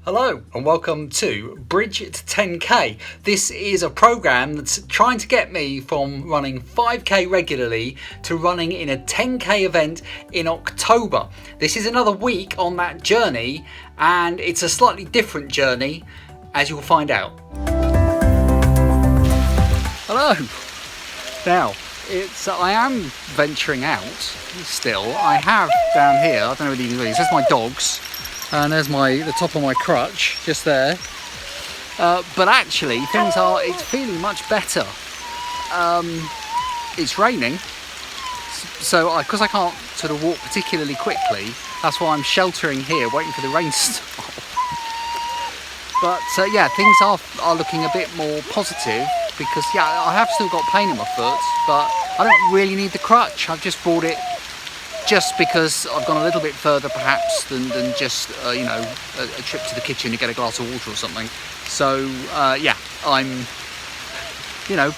Hello and welcome to Bridge to 10k. This is a program that's trying to get me from running 5k regularly to running in a 10k event in October. This is another week on that journey, and it's a slightly different journey, as you'll find out. Hello. Now, I am venturing out still. I have down here, I don't know whether you can see, there's my dogs. And there's the top of my crutch just there, but actually it's feeling much better. It's raining, so because I can't sort of walk particularly quickly, that's why I'm sheltering here waiting for the rain to stop. But yeah, things are looking a bit more positive, because I have still got pain in my foot, but I don't really need the crutch. I've just bought it just because I've gone a little bit further perhaps than just a trip to the kitchen to get a glass of water or something. So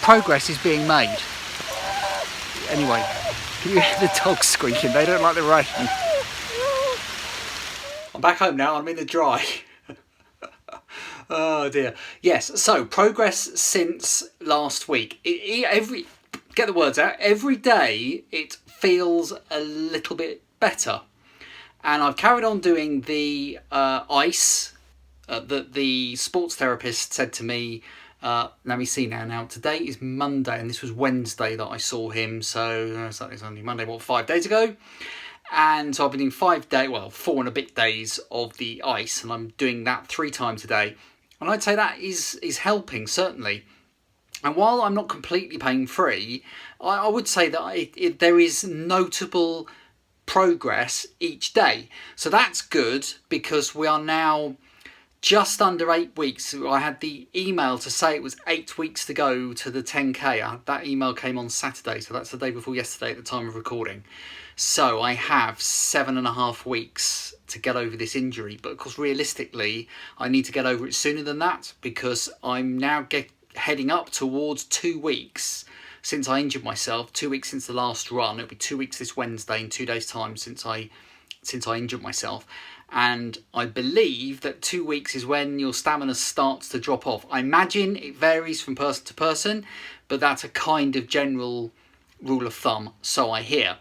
progress is being made. Anyway, can you hear the dogs squeaking? They don't like the rain. I'm back home now, I'm in the dry. Oh dear. Yes, so progress since last week. Get the words out, every day it feels a little bit better, and I've carried on doing the ice that the sports therapist said to me. Let me see now today is Monday and this was Wednesday that I saw him, so Saturday, Sunday, Monday, 5 days ago. And so I've been doing 4 and a bit days of the ice, and I'm doing that 3 times a day, and I'd say that is helping, certainly. And while I'm not completely pain-free, I would say that there is notable progress each day. So that's good, because we are now just under 8 weeks. I had the email to say it was 8 weeks to go to the 10k. That email came on Saturday, so that's the day before yesterday at the time of recording. So I have 7.5 weeks to get over this injury. But of course, realistically, I need to get over it sooner than that, because I'm now heading up towards 2 weeks since I injured myself. 2 weeks since the last run. It'll be 2 weeks this Wednesday in 2 days' time since I injured myself. And I believe that 2 weeks is when your stamina starts to drop off. I imagine it varies from person to person, but that's a kind of general rule of thumb, so I hear.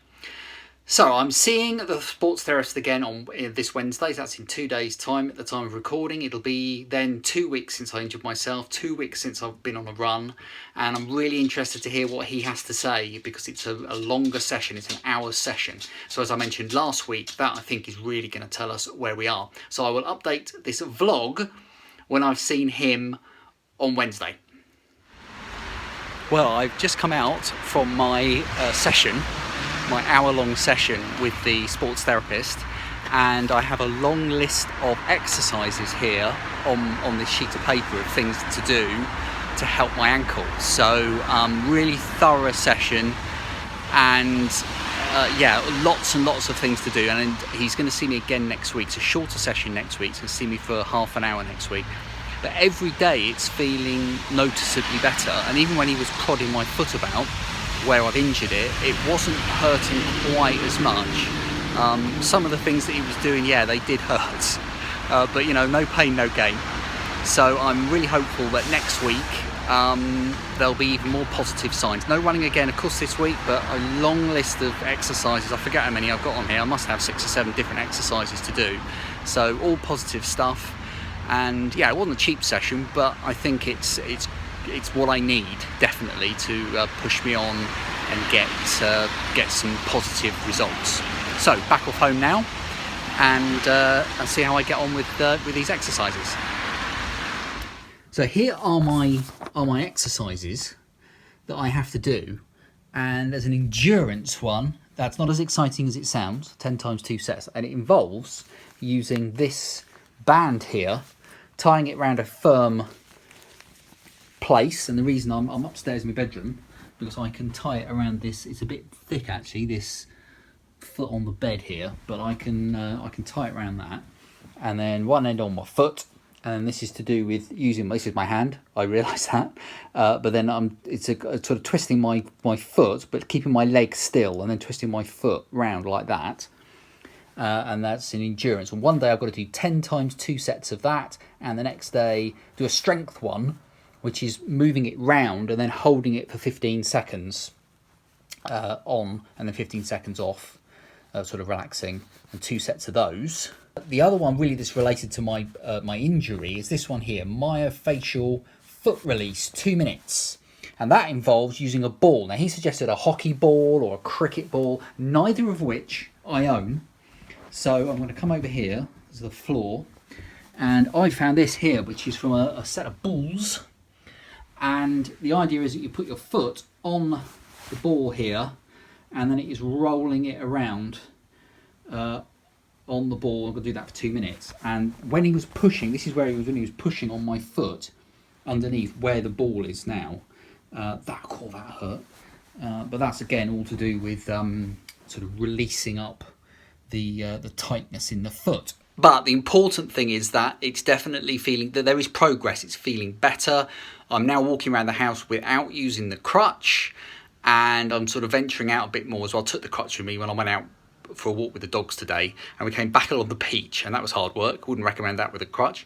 So I'm seeing the sports therapist again on this Wednesday. That's in 2 days' time at the time of recording. It'll be then 2 weeks since I injured myself, 2 weeks since I've been on a run, and I'm really interested to hear what he has to say, because it's a longer session. It's an hour session. So as I mentioned last week, that I think is really going to tell us where we are. So I will update this vlog when I've seen him on Wednesday. Well, I've just come out from my session, my hour-long session with the sports therapist, and I have a long list of exercises here on this sheet of paper of things to do to help my ankle. So really thorough session, and lots and lots of things to do. And he's going to see me again next week. It's a shorter session next week. He's going to see me for half an hour next week. But every day it's feeling noticeably better, and even when he was prodding my foot about where I've injured it, it wasn't hurting quite as much. Some of the things that he was doing, they did hurt, but no pain, no gain. So I'm really hopeful that next week there'll be even more positive signs. No running again, of course, this week, but a long list of exercises. I forget how many I've got on here. I must have 6 or 7 different exercises to do. So all positive stuff. And it wasn't a cheap session, but I think it's what I need, definitely, to push me on and get some positive results. So back off home now, and see how I get on with these exercises. So here are my exercises that I have to do, and there's an endurance one that's not as exciting as it sounds. 10 times 2 sets, and it involves using this band here, tying it around a firm place. And the reason I'm upstairs in my bedroom, because I can tie it around this. It's a bit thick actually, this foot on the bed here, but I can tie it around that, and then one end on my foot, and this is to do with using, this is my hand, I realise that, but then it's a sort of twisting my foot, but keeping my leg still, and then twisting my foot round like that, and that's in endurance. And one day I've got to do 10 times 2 sets of that, and the next day do a strength one, which is moving it round and then holding it for 15 seconds on, and then 15 seconds off, sort of relaxing, and 2 sets of those. The other one really that's related to my my injury is this one here, myofascial foot release, 2 minutes. And that involves using a ball. Now he suggested a hockey ball or a cricket ball, neither of which I own. So I'm going to come over here, this is the floor, and I found this here, which is from a set of balls. And the idea is that you put your foot on the ball here, and then it is rolling it around on the ball. I'm going to do that for 2 minutes. And when he was pushing, this is where he was when he was pushing on my foot underneath where the ball is now. That hurt. But that's again all to do with sort of releasing up the tightness in the foot. But the important thing is that it's definitely feeling that there is progress. It's feeling better. I'm now walking around the house without using the crutch, and I'm sort of venturing out a bit more as well. I took the crutch with me when I went out for a walk with the dogs today, and we came back along the beach, and that was hard work. Wouldn't recommend that with a crutch.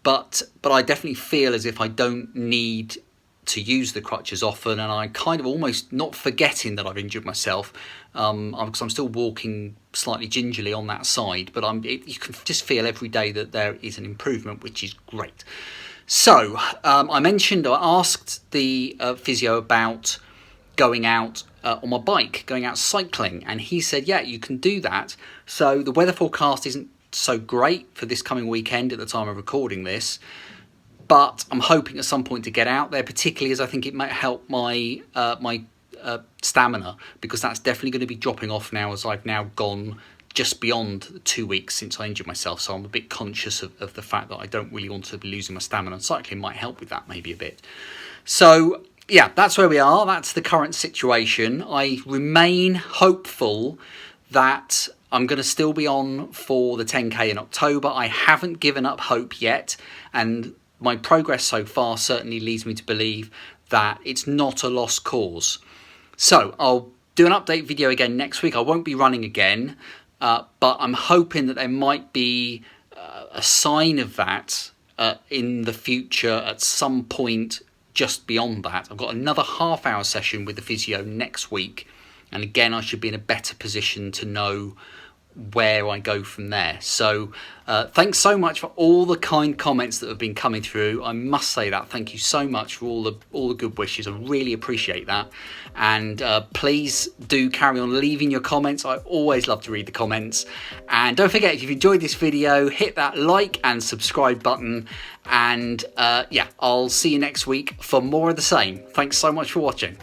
But I definitely feel as if I don't need to use the crutch as often, and I kind of almost not forgetting that I've injured myself, because I'm still walking slightly gingerly on that side, but you can just feel every day that there is an improvement, which is great. So I asked the physio about going out on my bike, going out cycling, and he said, yeah, you can do that. So the weather forecast isn't so great for this coming weekend at the time of recording this, but I'm hoping at some point to get out there, particularly as I think it might help my stamina, because that's definitely going to be dropping off now as I've now gone just beyond 2 weeks since I injured myself. So I'm a bit conscious of the fact that I don't really want to be losing my stamina, and cycling might help with that maybe a bit. So yeah, that's where we are. That's the current situation. I remain hopeful that I'm going to still be on for the 10K in October. I haven't given up hope yet, and my progress so far certainly leads me to believe that it's not a lost cause. So I'll do an update video again next week. I won't be running again, but I'm hoping that there might be a sign of that in the future at some point just beyond that. I've got another half-hour session with the physio next week, and again I should be in a better position to know where I go from there. So thanks so much for all the kind comments that have been coming through. I must say that thank you so much for all the good wishes. I really appreciate that, and please do carry on leaving your comments. I always love to read the comments, and don't forget, if you've enjoyed this video, hit that like and subscribe button, and yeah, I'll see you next week for more of the same. Thanks so much for watching.